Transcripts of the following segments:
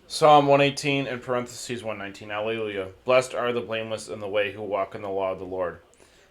Psalm 118 in parentheses 119. Alleluia. Blessed are the blameless in the way who walk in the law of the Lord.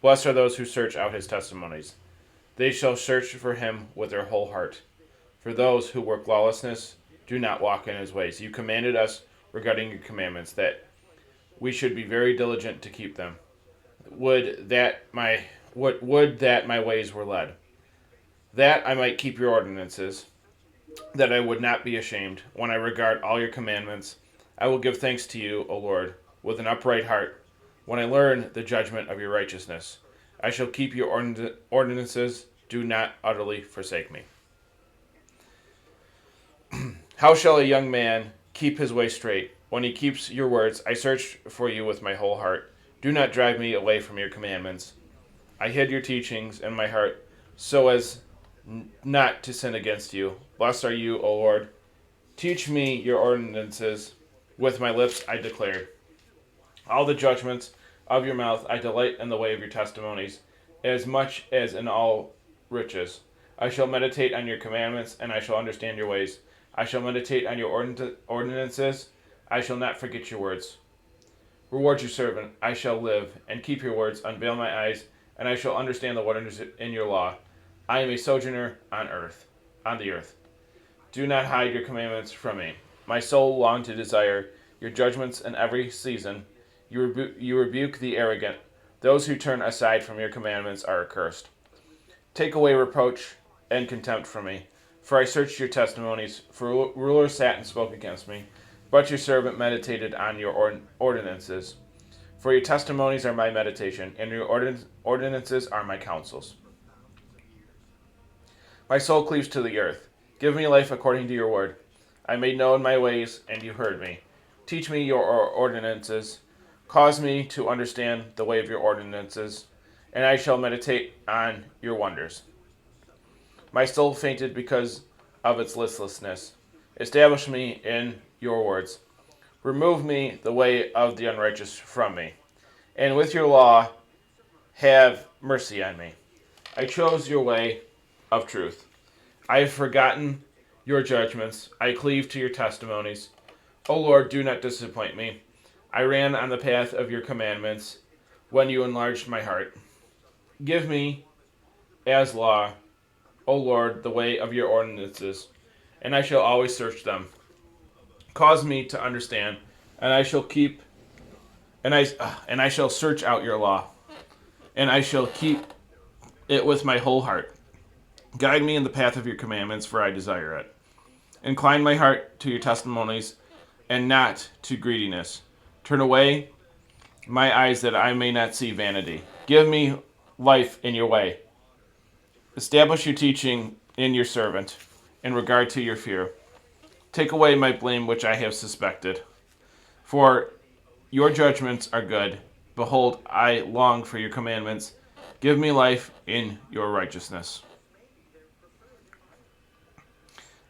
Blessed are those who search out his testimonies. They shall search for him with their whole heart. For those who work lawlessness do not walk in his ways. You commanded us regarding your commandments that we should be very diligent to keep them. Would that my ways were led, that I might keep your ordinances, that I would not be ashamed. When I regard all your commandments, I will give thanks to you, O Lord, with an upright heart. When I learn the judgment of your righteousness, I shall keep your ordinances. Do not utterly forsake me. How shall a young man keep his way straight? When he keeps your words, I search for you with my whole heart. Do not drive me away from your commandments. I hid your teachings in my heart so as not to sin against you. Blessed are you, O Lord. Teach me your ordinances. With my lips I declare. All the judgments of your mouth I delight in the way of your testimonies, as much as in all riches. I shall meditate on your commandments, and I shall understand your ways. I shall meditate on your ordinances. I shall not forget your words. Reward your servant. I shall live, and keep your words. Unveil my eyes, and I shall understand the wonders in your law. I am a sojourner on the earth. Do not hide your commandments from me. My soul longs to desire your judgments in every season. You rebuke the arrogant. Those who turn aside from your commandments are accursed. Take away reproach and contempt from me. For I searched your testimonies, for rulers sat and spoke against me. But your servant meditated on your ordinances. For your testimonies are my meditation, and your ordinances are my counsels. My soul cleaves to the earth. Give me life according to your word. I made known my ways, and you heard me. Teach me your ordinances. Cause me to understand the way of your ordinances, and I shall meditate on your wonders. My soul fainted because of its listlessness. Establish me in your words. Remove me the way of the unrighteous from me, and with your law have mercy on me. I chose your way of truth. I have forgotten your judgments. I cleave to your testimonies. O Lord, do not disappoint me. I ran on the path of your commandments when you enlarged my heart. Give me as law, O Lord, the way of your ordinances, and I shall always search them. Cause me to understand, and I shall keep and I shall search out your law, and I shall keep it with my whole heart. Guide me in the path of your commandments, for I desire it. Incline my heart to your testimonies, and not to greediness. Turn away my eyes that I may not see vanity. Give me life in your way. Establish your teaching in your servant, in regard to your fear. Take away my blame which I have suspected. For your judgments are good. Behold, I long for your commandments. Give me life in your righteousness.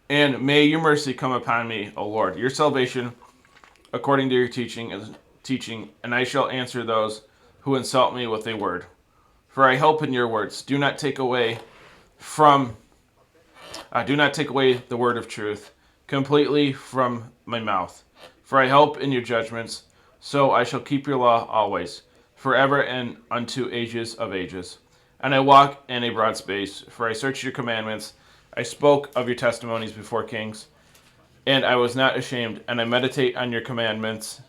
And may your mercy come upon me, O Lord, your salvation according to your teaching, and I shall answer those who insult me with a word. For I hope in your words. From do not take away the word of truth completely from my mouth. For I hope in your judgments, so I shall keep your law always, forever and unto ages of ages. And I walk in a broad space, for I search your commandments. I spoke of your testimonies before kings, and I was not ashamed, and I meditate on your commandments,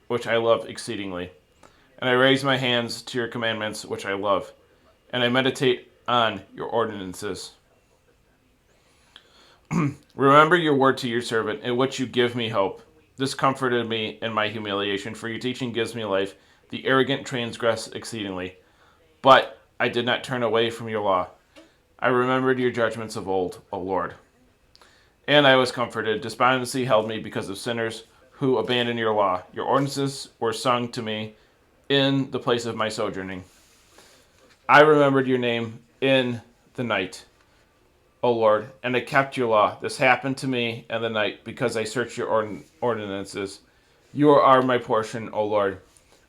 which I love exceedingly. And I raise my hands to your commandments, which I love, and I meditate on your ordinances. Remember your word to your servant, in which you give me hope. This comforted me in my humiliation, for your teaching gives me life. The arrogant transgress exceedingly. But I did not turn away from your law. I remembered your judgments of old, O Lord. And I was comforted. Despondency held me because of sinners who abandoned your law. Your ordinances were sung to me in the place of my sojourning. I remembered your name in the night, O Lord, and I kept your law. This happened to me in the night because I searched your ordinances. You are my portion, O Lord.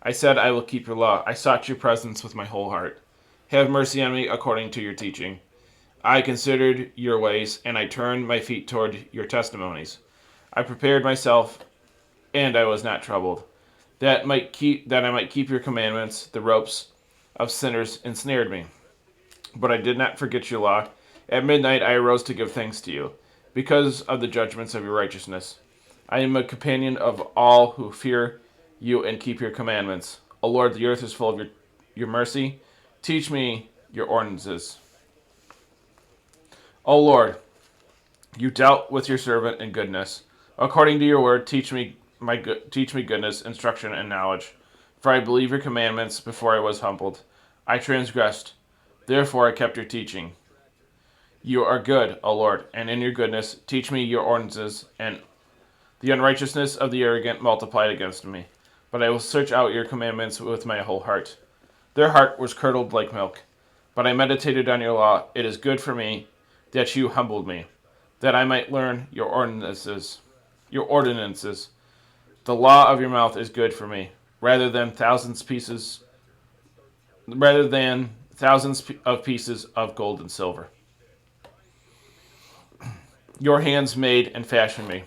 I said, I will keep your law. I sought your presence with my whole heart. Have mercy on me according to your teaching. I considered your ways, and I turned my feet toward your testimonies. I prepared myself and I was not troubled. That I might keep your commandments. The ropes of sinners ensnared me. But I did not forget your law. At midnight I arose to give thanks to you, because of the judgments of your righteousness. I am a companion of all who fear you and keep your commandments. O Lord, the earth is full of your mercy. Teach me your ordinances. O Lord, you dealt with your servant in goodness. According to your word, teach me goodness, instruction, and knowledge. For I believe your commandments before I was humbled. I transgressed, therefore I kept your teaching. You are good, O Lord, and in your goodness teach me your ordinances, and the unrighteousness of the arrogant multiplied against me. But I will search out your commandments with my whole heart. Their heart was curdled like milk. But I meditated on your law. It is good for me that you humbled me, that I might learn your ordinances. Your ordinances. The law of your mouth is good for me, rather than thousands of pieces of gold and silver. Your hands made and fashioned me.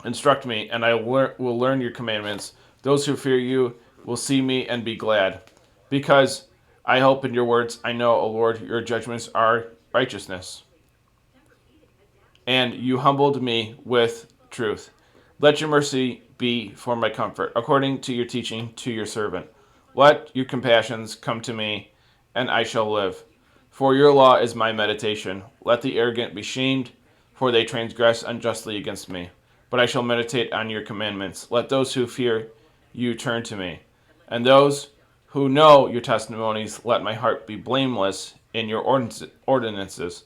Instruct me, and I will learn your commandments. Those who fear you will see me and be glad. Because I hope in your words, I know, O Lord, your judgments are righteousness. And you humbled me with truth. Let your mercy be for my comfort, according to your teaching to your servant. Let your compassions come to me, and I shall live. For your law is my meditation. Let the arrogant be shamed, for they transgress unjustly against me. But I shall meditate on your commandments. Let those who fear you turn to me. And those who know your testimonies, let my heart be blameless in your ordinances,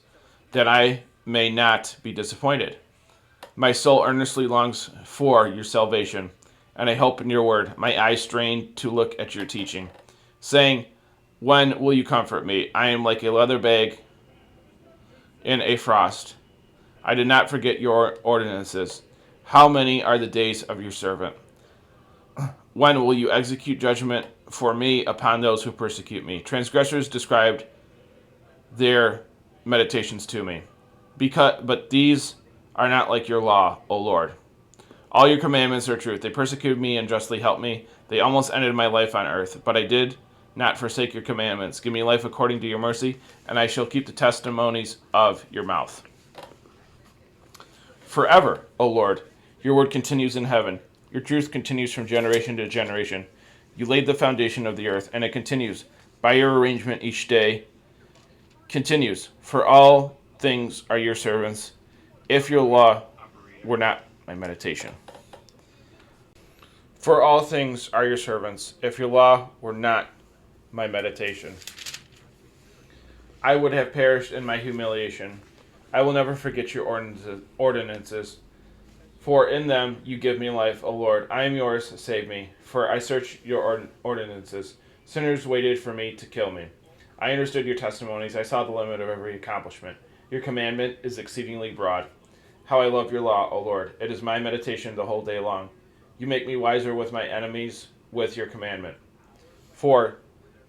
that I may not be disappointed. My soul earnestly longs for your salvation, and I hope in your word. My eyes strain to look at your teaching, saying, when will you comfort me? I am like a leather bag in a frost. I did not forget your ordinances. How many are the days of your servant? When will you execute judgment for me upon those who persecute me? Transgressors described their meditations to me. But these are not like your law, O Lord. All your commandments are truth. They persecuted me and justly helped me. They almost ended my life on earth, but I did not forsake your commandments. Give me life according to your mercy, and I shall keep the testimonies of your mouth. Forever, O Lord, your word continues in heaven. Your truth continues from generation to generation. You laid the foundation of the earth, and it continues. By your arrangement each day continues. For all things are your servants. If your law were not my meditation. For all things are your servants. If your law were not my meditation, I would have perished in my humiliation. I will never forget your ordinances, for in them you give me life, O Lord. I am yours, save me, for I search your ordinances. Sinners waited for me to kill me. I understood your testimonies. I saw the limit of every accomplishment. Your commandment is exceedingly broad. How I love your law, O Lord. It is my meditation the whole day long. You make me wiser with my enemies with your commandment. For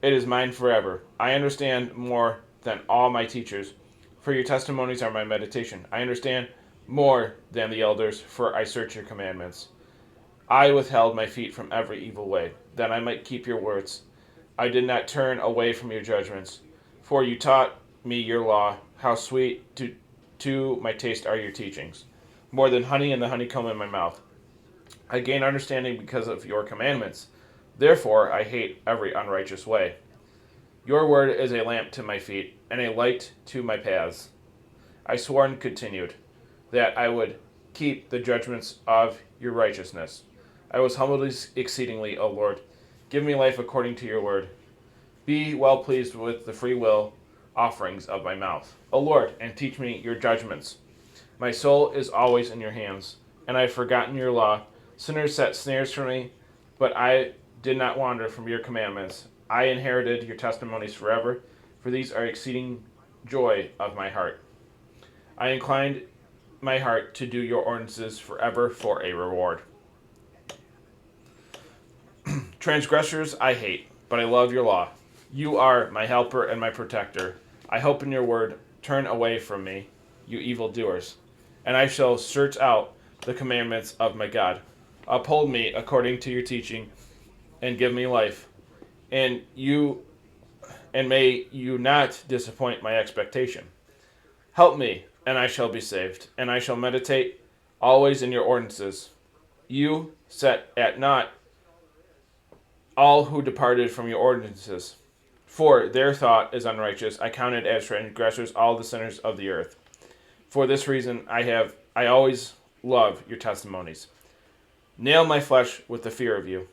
it is mine forever. I understand more than all my teachers, for your testimonies are my meditation. I understand more than the elders, for I search your commandments. I withheld my feet from every evil way, that I might keep your words. I did not turn away from your judgments, for you taught me your law. How sweet to my taste are your teachings, more than honey and the honeycomb in my mouth. I gain understanding because of your commandments. Therefore, I hate every unrighteous way. Your word is a lamp to my feet and a light to my paths. I swore and continued that I would keep the judgments of your righteousness. I was humbled exceedingly, O Lord. Give me life according to your word. Be well pleased with the free will offerings of my mouth, O Lord, and teach me your judgments. My soul is always in your hands, and I have forgotten your law. Sinners set snares for me, but I did not wander from your commandments. I inherited your testimonies forever, for these are exceeding joy of my heart. I inclined my heart to do your ordinances forever for a reward. Transgressors I hate, but I love your law. You are my helper and my protector. I hope in your word. Turn away from me, you evildoers, and I shall search out the commandments of my God. Uphold me according to your teaching, and give me life. And you and may you not disappoint my expectation. Help me, and I shall be saved, and I shall meditate always in your ordinances. You set at naught all who departed from your ordinances. For their thought is unrighteous. I counted as transgressors all the sinners of the earth. For this reason I always love your testimonies. Nail my flesh with the fear of you.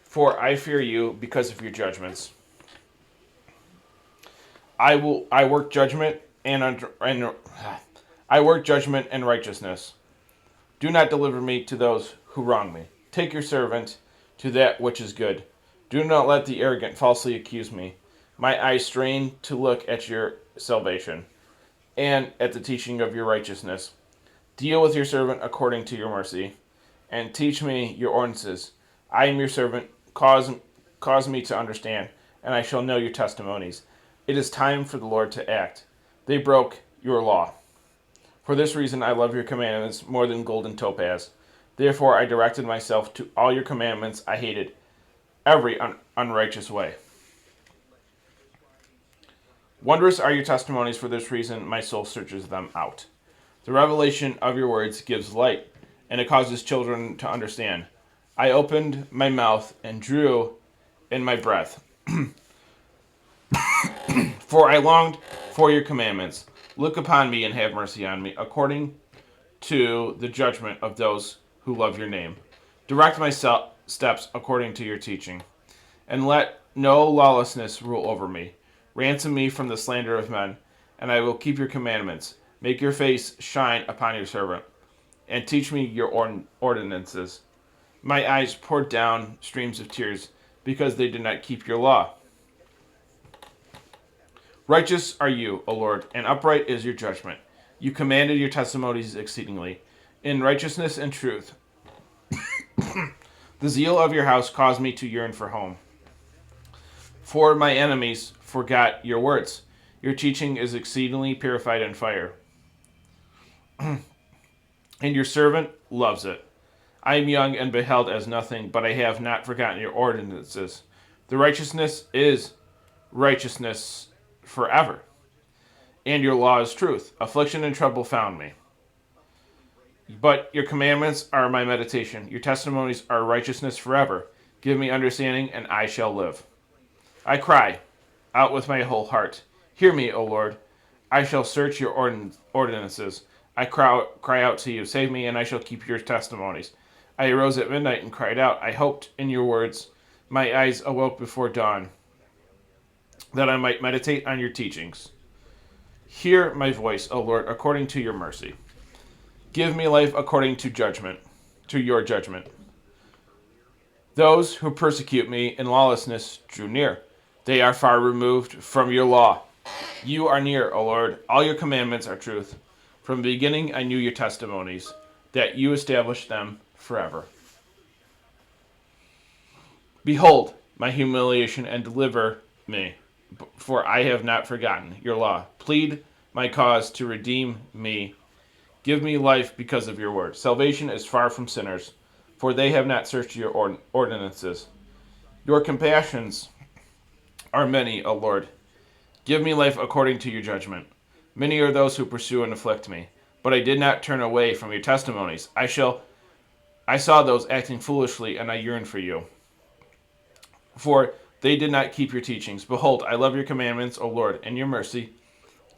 For I fear you because of your judgments. I work judgment and I work judgment and righteousness. Do not deliver me to those who wrong me. Take your servant to that which is good. Do not let the arrogant falsely accuse me. My eyes strain to look at your salvation and at the teaching of your righteousness. Deal with your servant according to your mercy, and teach me your ordinances. I am your servant. Cause me to understand, and I shall know your testimonies. It is time for the Lord to act. They broke your law. For this reason I love your commandments more than gold and topaz. Therefore I directed myself to all your commandments. I hated every unrighteous way. Wondrous are your testimonies. For this reason my soul searches them out. The revelation of your words gives light, and it causes children to understand. I opened my mouth and drew in my breath, for I longed for your commandments. Look upon me and have mercy on me, according to the judgment of those who love your name. Direct my steps according to your teaching, and let no lawlessness rule over me. Ransom me from the slander of men, and I will keep your commandments. Make your face shine upon your servant, and teach me your ordinances. My eyes poured down streams of tears, because they did not keep your law. Righteous are you, O Lord, and upright is your judgment. You commanded your testimonies exceedingly. In righteousness and truth, the zeal of your house caused me to yearn for home. For my enemies forgot your words. Your teaching is exceedingly purified in fire, and your servant loves it. I am young and beheld as nothing, but I have not forgotten your ordinances. The righteousness is righteousness forever, and your law is truth. Affliction and trouble found me. But your commandments are my meditation. Your testimonies are righteousness forever. Give me understanding, and I shall live. I cry out with my whole heart. Hear me, O Lord. I shall search your ordinances. I cry out to you. Save me, and I shall keep your testimonies. I arose at midnight and cried out. I hoped in your words. My eyes awoke before dawn, that I might meditate on your teachings. Hear my voice, O Lord, according to your mercy. Give me life according to your judgment. Those who persecute me in lawlessness drew near. They are far removed from your law. You are near, O Lord. All your commandments are truth. From the beginning I knew your testimonies, that you established them forever. Behold my humiliation and deliver me, for I have not forgotten your law. Plead my cause to redeem me. Give me life because of your word. Salvation is far from sinners, for they have not searched your ordinances. Your compassions are many, O Lord. Give me life according to your judgment. Many are those who pursue and afflict me, but I did not turn away from your testimonies. I saw those acting foolishly, and I yearned for you. For they did not keep your teachings. Behold, I love your commandments, O Lord, and your mercy.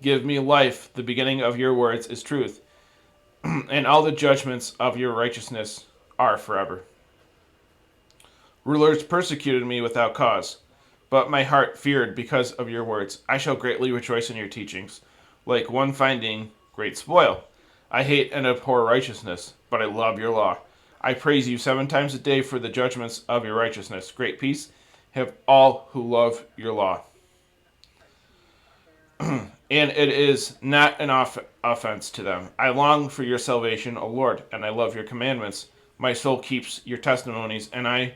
Give me life. The beginning of your words is truth, and all the judgments of your righteousness are forever. Rulers persecuted me without cause, but my heart feared because of your words. I shall greatly rejoice in your teachings, like one finding great spoil. I hate and abhor righteousness, but I love your law. I praise you 7 times a day for the judgments of your righteousness. Great peace have all who love your law. And it is not an offense to them. I long for your salvation, O Lord, and I love your commandments. My soul keeps your testimonies, and I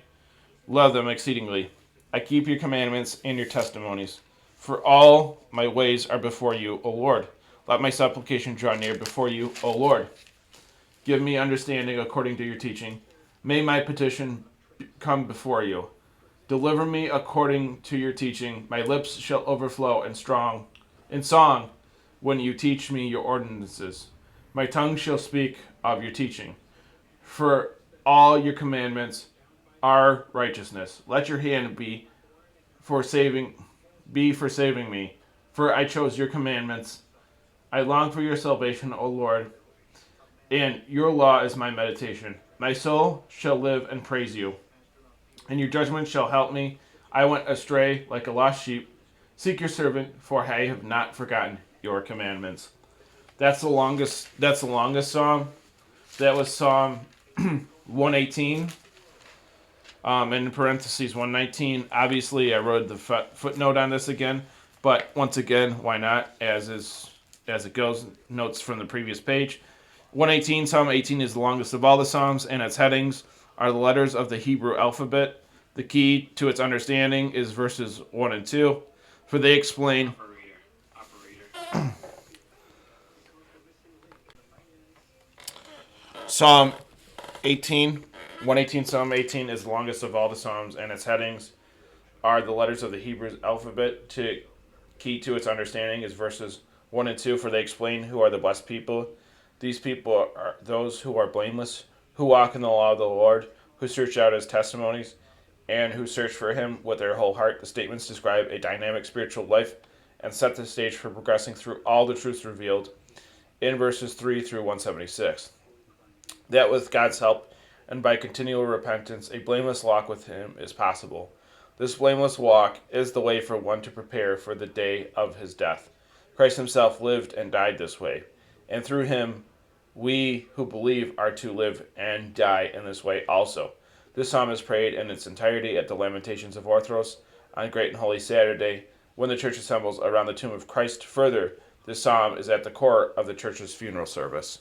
love them exceedingly. I keep your commandments and your testimonies, for all my ways are before you, O Lord. Let my supplication draw near before you, O Lord. Give me understanding according to your teaching. May my petition come before you. Deliver me according to your teaching. My lips shall overflow in song when you teach me your ordinances. My tongue shall speak of your teaching. For all your commandments are righteousness. Let your hand for saving for saving me. For I chose your commandments. I long for your salvation, O Lord, and your law is my meditation. My soul shall live and praise you, and your judgment shall help me. I went astray like a lost sheep. Seek your servant, for I have not forgotten your commandments. That's the longest psalm. That was Psalm 118. In parentheses 119. Obviously, I wrote the footnote on this again, but once again, why not? As it goes, notes from the previous page. 118, Psalm 18 is the longest of all the Psalms, and its headings are the letters of the Hebrew alphabet. The key to its understanding is verses 1 and 2, for they explain. Psalm 18, 118, Psalm 18 is the longest of all the Psalms, and its headings are the letters of the Hebrew alphabet. Key to its understanding is verses 1 and 2, for they explain who are the blessed people. These people are those who are blameless, who walk in the law of the Lord, who search out his testimonies, and who search for him with their whole heart. The statements describe a dynamic spiritual life and set the stage for progressing through all the truths revealed in verses 3 through 176. That with God's help and by continual repentance, a blameless walk with him is possible. This blameless walk is the way for one to prepare for the day of his death. Christ himself lived and died this way, and through him we who believe are to live and die in this way also. This psalm is prayed in its entirety at the Lamentations of Orthros on Great and Holy Saturday, when the church assembles around the tomb of Christ. Further, this psalm is at the core of the church's funeral service.